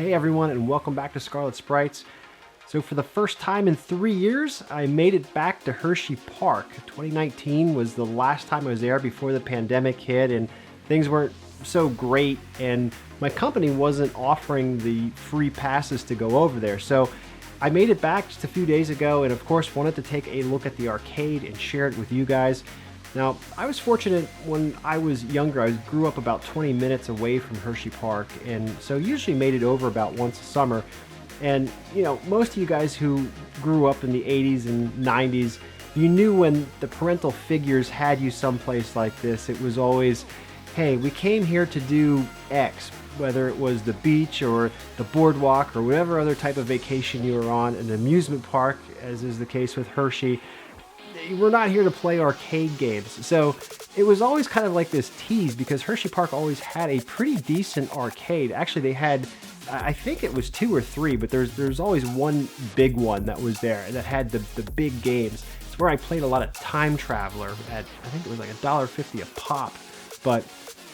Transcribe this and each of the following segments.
Hey everyone, and welcome back to Scarlet Sprites. So for the first time in 3 years, I made it back to Hersheypark. 2019 was the last time I was there before the pandemic hit, and things weren't so great, and my company wasn't offering the free passes to go over there. So I made it back just a few days ago, and of course wanted to take a look at the arcade and share it with you guys. Now, I was fortunate when I was younger. I grew up about 20 minutes away from Hersheypark, and so usually made it over about once a summer. And, you know, most of you guys who grew up in the 80s and 90s, you knew when the parental figures had you someplace like this, it was always, hey, we came here to do X, whether it was the beach or the boardwalk or whatever other type of vacation you were on, an amusement park, as is the case with Hershey. We're not here to play arcade games. So it was always kind of like this tease because Hersheypark always had a pretty decent arcade. Actually, they had, I think it was 2 or 3, but there's always one big one that was there that had the big games. It's where I played a lot of Time Traveler at, I think it was like $1.50 a pop. But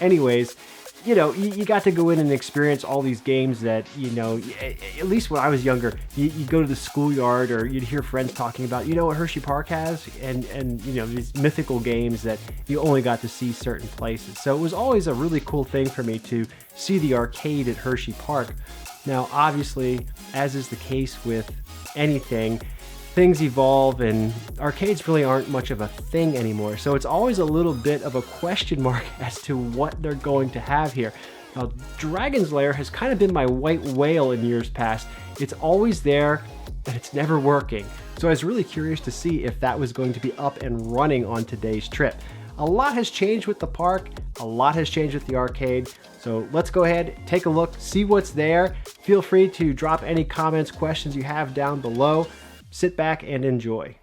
anyways, you know, you got to go in and experience all these games that, you know, at least when I was younger, you'd go to the schoolyard or you'd hear friends talking about, you know what Hersheypark has? And you know, these mythical games that you only got to see certain places. So it was always a really cool thing for me to see the arcade at Hersheypark. Now, obviously, as is the case with anything, things evolve and arcades really aren't much of a thing anymore. So it's always a little bit of a question mark as to what they're going to have here. Now, Dragon's Lair has kind of been my white whale in years past. It's always there, but it's never working. So I was really curious to see if that was going to be up and running on today's trip. A lot has changed with the park. A lot has changed with the arcade. So let's go ahead, take a look, see what's there. Feel free to drop any comments, questions you have down below. Sit back and enjoy.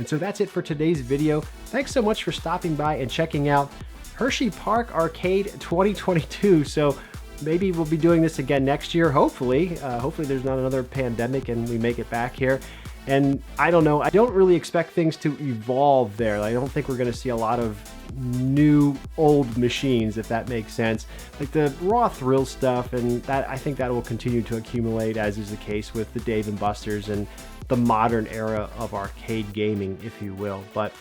And so that's it for today's video. Thanks so much for stopping by and checking out Hersheypark Arcade 2022. So maybe we'll be doing this again next year, hopefully. Hopefully there's not another pandemic and we make it back here. And I don't know, I don't really expect things to evolve there. I don't think we're gonna see a lot of new old machines, if that makes sense. Like the raw thrill stuff, and that I think that will continue to accumulate, as is the case with the Dave & Buster's and the modern era of arcade gaming, if you will. But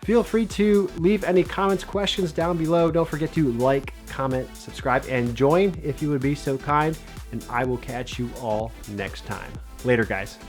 feel free to leave any comments, questions down below. Don't forget to like, comment, subscribe, and join if you would be so kind. And I will catch you all next time. Later, guys.